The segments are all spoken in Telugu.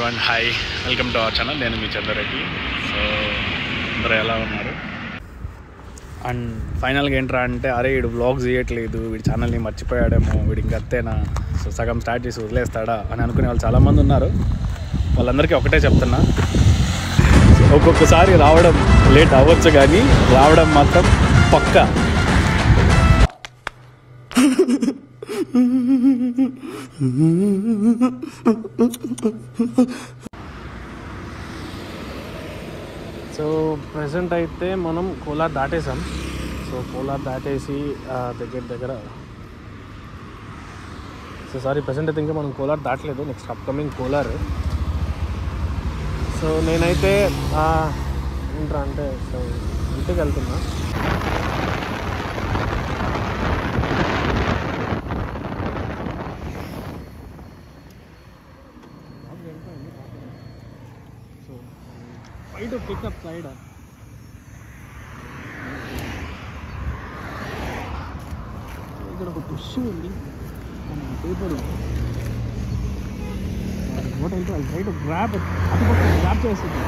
Everyone, hi, welcome to our channel. నేను మీ చంద్రరెడ్డి. సో అందరూ ఎలా ఉన్నారు? అండ్ ఫైనల్గా ఏంట్రా అంటే, అరే వీడు వ్లాగ్స్ చేయట్లేదు, వీడి ఛానల్ని మర్చిపోయాడేమో, వీడి ఇంకత్తేనా, సో సగం స్టార్ట్ చేసి వదిలేస్తాడా అని అనుకునే వాళ్ళు చాలామంది ఉన్నారు. వాళ్ళందరికీ ఒకటే చెప్తున్నా, ఒక్కొక్కసారి రావడం లేట్ అవ్వచ్చు కానీ రావడం మాత్రం పక్కా. సో ప్రెసెంట్ అయితే మనం కోలార్ దాటేసాం. సో కోలార్ దాటేసి దగ్గర ప్రెసెంట్ అయితే ఇంకా మనం కోలార్ దాటలేదు, నెక్స్ట్ అప్కమింగ్ కోలార్. సో నేనైతే ఏంట్రా అంటే సో ఇంటికి వెళ్తున్నా. So try to pick up side. ఇక్కడ ఒక పుష్ ఉంది, పేపర్ నోట్ అయితే ట్రై టు గ్రాబ్ అది గ్రాబ్ చేస్తుంది.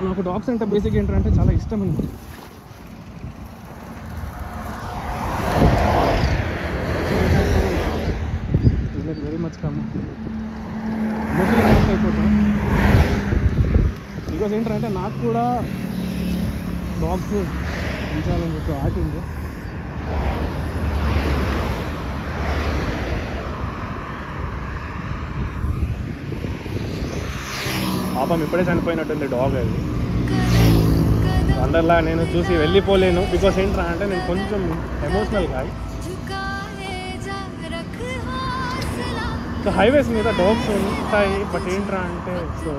నాకు డాగ్స్ అంటే బేసిక్ ఏంటంటే చాలా ఇష్టం అండి. వెరీ మచ్ కమ్ అయిపోతాం బికాజ్ ఏంటంటే నాకు కూడా డాగ్స్ పెంచాలని చెప్పి ఆట ఉంది. పాపం ఇప్పుడే చనిపోయినట్టుంది డాగ్. అది అందరిలా నేను చూసి వెళ్ళిపోలేను, బికాస్ ఏంట్రా అంటే నేను కొంచెం ఎమోషనల్ కాదు. సో హైవేస్ మీద డాగ్స్ ఉంటాయి, బట్ ఏంట్రా అంటే సో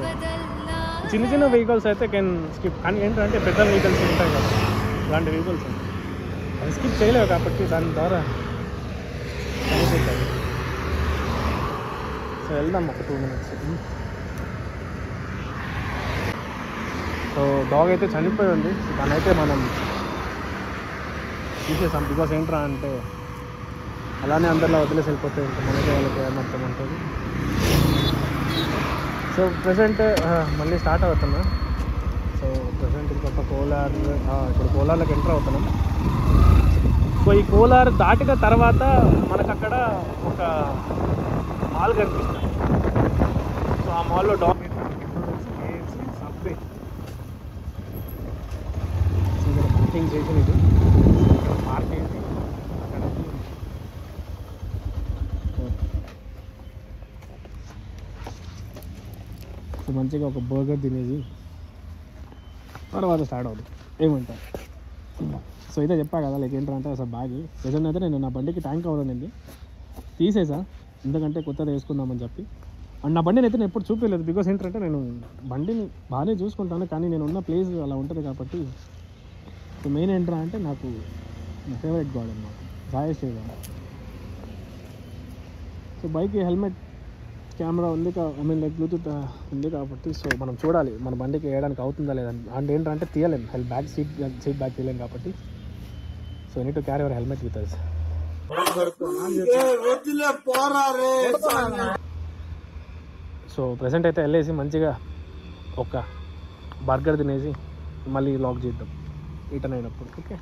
చిన్న వెహికల్స్ అయితే కెన్ స్కిప్, కానీ ఏంటంటే పెద్ద వెహికల్స్ ఉంటాయి కదా, అలాంటి వెహికల్స్ అది స్కిప్ చేయలేవు కాబట్టి దాని ద్వారా చనిపోతాయి. సో వెళ్దాం ఒక 2 minutes. సో డాగ్ అయితే చనిపోయి ఉంది, దాన్ని అయితే మనం తీసేసాం. బికాస్ ఏంట్రా అంటే అలానే అందరిలో వదిలేసి వెళ్ళిపోతే ఇంకా మనకి వాళ్ళకి ఏమర్థం ఉంటుంది. సో ప్రెసెంట్ మళ్ళీ స్టార్ట్ అవుతున్నా. సో ప్రెసెంట్ ఇంకొక కోలార్, ఇప్పుడు కోలార్లోకి ఎంటర్ అవుతున్నాం. సో ఈ కోలార్ దాటిన తర్వాత మనకు అక్కడ ఒక మాల్ కనిపిస్తుంది. సో ఆ మాల్లో డాగ్ సబ్వే పార్కింగ్ చేసిన ఇది పార్కింగ్ సో మంచిగా ఒక బర్గర్ తినేసి తర్వాత స్టార్ట్ అవుతుంది. ఏమంటారు? సో అయితే చెప్పా కదా, లైక్ ఏంటంటే అసలు బ్యాగ్ ప్రెజెంట్ అయితే నేను నా బండికి ట్యాంక్ అవ్వదండి తీసేసా, ఎందుకంటే కొత్తది వేసుకుందామని చెప్పి. అండ్ నా బండిని అయితే నేను ఎప్పుడు చూపించలేదు, బికాస్ ఏంటంటే నేను బండిని బాగానే చూసుకుంటాను, కానీ నేను ఉన్న ప్లేస్ అలా ఉంటుంది కాబట్టి. సో మెయిన్ ఏంట్రా అంటే నాకు నా ఫేవరెట్ గాడ్ అన్నమాట, Sai Sriram. So bike helmet camera ఉంది, ఐ మీన్ లైక్ బ్లూటూత్ ఉంది కాబట్టి సో మనం చూడాలి మన బండికి వేయడానికి అవుతుందా లేదని. అండ్ ఏంటంటే తీయలేము, బ్యాక్ సీట్ బ్యాక్ తీయలేము కాబట్టి. So need to carry our helmet with us. So present అయితే వెళ్ళేసి మంచిగా ఒక బర్గర్ తినేసి మళ్ళీ లాక్ చేద్దాం రిటర్న్ అయినప్పుడు. ఓకే,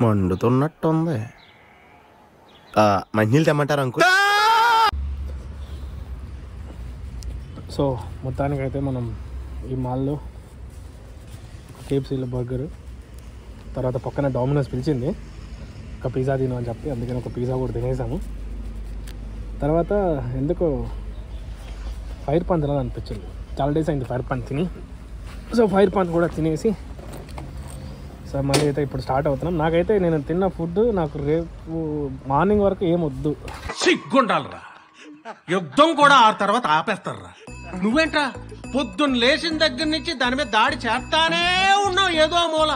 మండుతున్నట్టుంది. మంచినీళ్ళు తెమ్మంటారు అంకుల్? సో మొత్తానికైతే మనం ఈ మాల్లో కేఎఫ్సీలో బర్గరు, తర్వాత పక్కన డామినోస్ పిలిచింది, ఒక పిజ్జా తిను అని చెప్పి అందుకని ఒక పిజ్జా కూడా తినేసాము. తర్వాత ఎందుకో ఫైర్ పాన్ తినాలనిపించింది, చాలా డేస్ అయింది ఫైర్ పాన్ తిని. సో ఫైర్ పాన్ కూడా తినేసి సో మళ్ళీ అయితే ఇప్పుడు స్టార్ట్ అవుతున్నాం. నాకైతే నేను తిన్న ఫుడ్ నాకు రేపు మార్నింగ్ వరకు ఏమొద్దు. సిగ్గుండాలరా, యుద్ధం కూడా ఆ తర్వాత ఆపేస్తారా. నువ్వేంట్రా పొద్దున్న లేచిన దగ్గర నుంచి దాని మీద దాడి చేస్తానే ఉన్నావు ఏదో మూల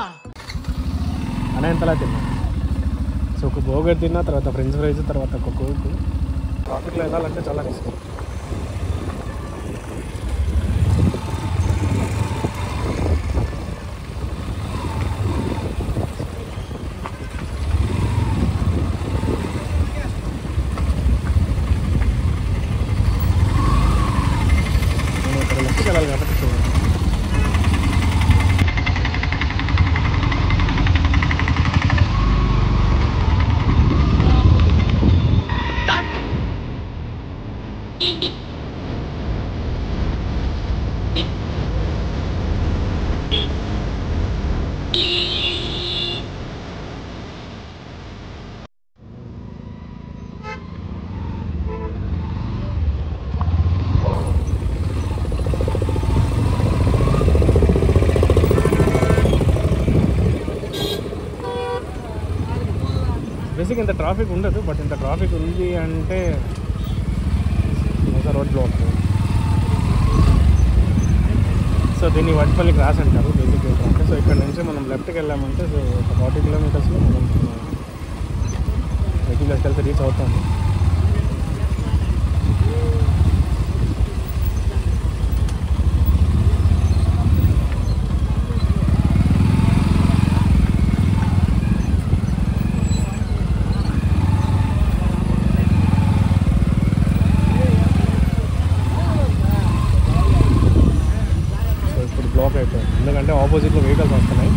అనేంతలా తిన్నా. సో ఒక బర్గర్ తిన్నా, తర్వాత ఫ్రెంచ్ ఫ్రైస్, తర్వాత ఒక కోక్. ట్రాఫిక్లో వెళ్ళాలంటే చాలా రిస్క్. నేను ఇక్కడ లెఫ్ట్కి వెళ్ళాలి కాబట్టి చూడండి. బేసిక్ ఇంత ట్రాఫిక్ ఉండదు, బట్ ఇంత ట్రాఫిక్ ఉంది అంటే ఒక రోడ్ బ్లాక్. సో దీన్ని వడ్పల్లి క్రాస్ అంటారు బేసిక్ ఏంటంటే. సో ఇక్కడ నుంచి మనం లెఫ్ట్కి వెళ్ళామంటే సో ఒక 40 కిలోమీటర్స్లో మనం రెగ్యులర్కి వెళ్తే రీచ్ అవుతాము. బ్లాక్ అయిపోయింది ఎందుకంటే ఆపోజిట్లో వెహికల్స్ వస్తున్నాయి.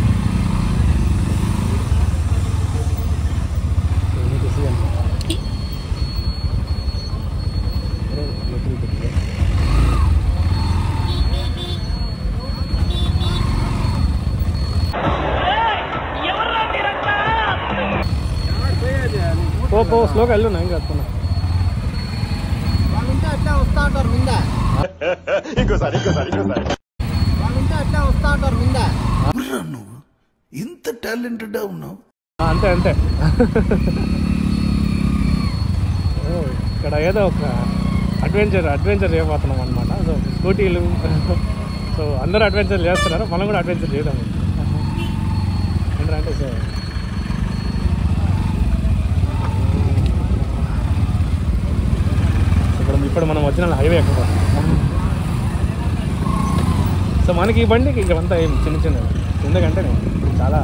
స్లోగా వెళ్ళు, ఏం కట్టుకున్నా అట్లా వస్తా ఉంటారు ముందా ఇంకోసారి అట్లా వస్తా ఉంటారు ముందా. నువ్వు ఇంత టాలెంటెడ్ ఉన్నావు. అంతే అంతే. ఇక్కడ ఏదో ఒక అడ్వెంచర్ చేయబోతున్నాం అనమాట. సో స్కూటీలు, సో అందరూ అడ్వెంచర్ చేస్తున్నారు, మనం కూడా అడ్వెంచర్ చేయడం ఏంటంటే సో ఇప్పుడు మనం వచ్చిన హైవే ఎక్కువ. సో మనకి ఈ బండికి ఇవంతా ఏం చిన్నది, ఎందుకంటే చాలా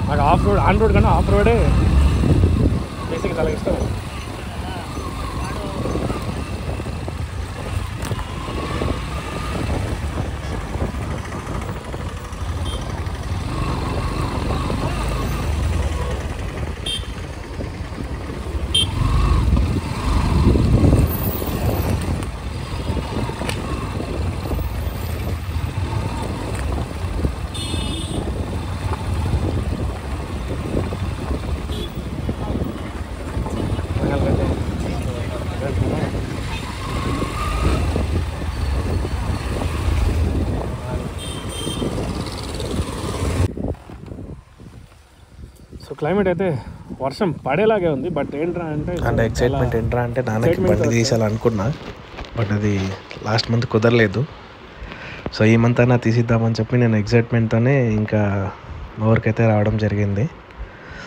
నాకు ఆన్ రోడ్ కన్నా ఆఫ్ రోడే బేసిక్ చాలా ఇష్టం. సో క్లైమేట్ అయితే వర్షం పడేలాగే ఉంది, బట్ ఏంట్రా అంటే ఎక్సైట్మెంట్ ఏంట్రా అంటే నాన్నకి బండి తీసేయాలనుకున్నా, బట్ అది లాస్ట్ మంత్ కుదరలేదు. సో ఈ మంత్ అయినా తీసిద్దామని చెప్పి నేను ఎక్సైట్మెంట్తోనే ఇంకా ఊరికైతే రావడం జరిగింది.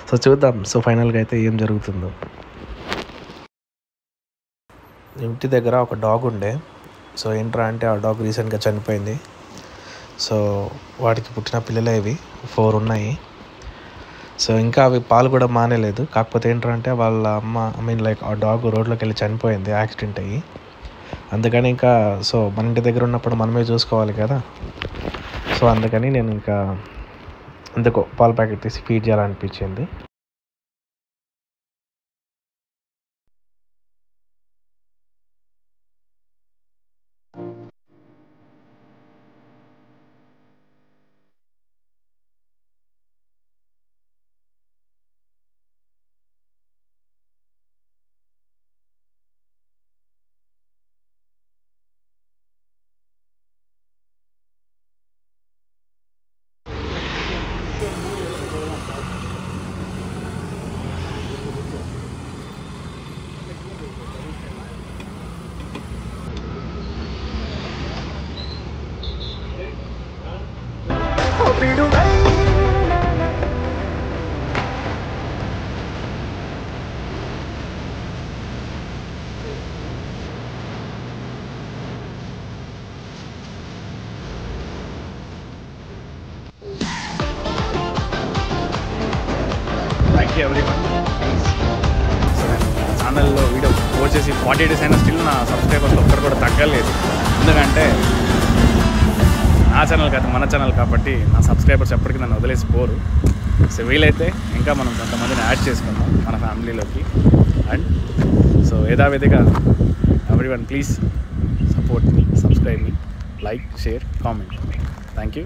సో చూద్దాం సో ఫైనల్గా అయితే ఏం జరుగుతుందో. ఇంటి దగ్గర ఒక డాగ్ ఉండే, సో ఏంట్రా అంటే ఆ డాగ్ రీసెంట్గా చనిపోయింది. సో వాటికి పుట్టిన పిల్లలే ఇవి 4 ఉన్నాయి. సో ఇంకా అవి పాలు కూడా మానేలేదు. కాకపోతే ఏంటంటే వాళ్ళ అమ్మ ఆ డాగ్ రోడ్లోకి వెళ్ళి చనిపోయింది యాక్సిడెంట్ అయ్యి. అందుకని ఇంకా సో మన ఇంటి దగ్గర ఉన్నప్పుడు మనమే చూసుకోవాలి కదా. సో అందుకని నేను ఇంకా ఎందుకో పాల ప్యాకెట్ తీసి ఫీడ్ చేయాలనిపించింది. Thank you everyone. సో నేను ఛానల్లో వీడియో పోస్ట్ చేసి 40 days అయినా స్టిల్ నా సబ్స్క్రైబర్స్ ఒక్కరు కూడా తగ్గలేదు. ఎందుకంటే నా ఛానల్ కాదు, మన ఛానల్ కాబట్టి నా సబ్స్క్రైబర్స్ ఎప్పటికీ నన్ను వదిలేసి పోరు. సో వీలైతే ఇంకా మనం కొంతమందిని యాడ్ చేసుకుందాం మన ఫ్యామిలీలోకి. అండ్ సో యథావిధిగా everyone please support me, subscribe me, like, share, comment. Thank you.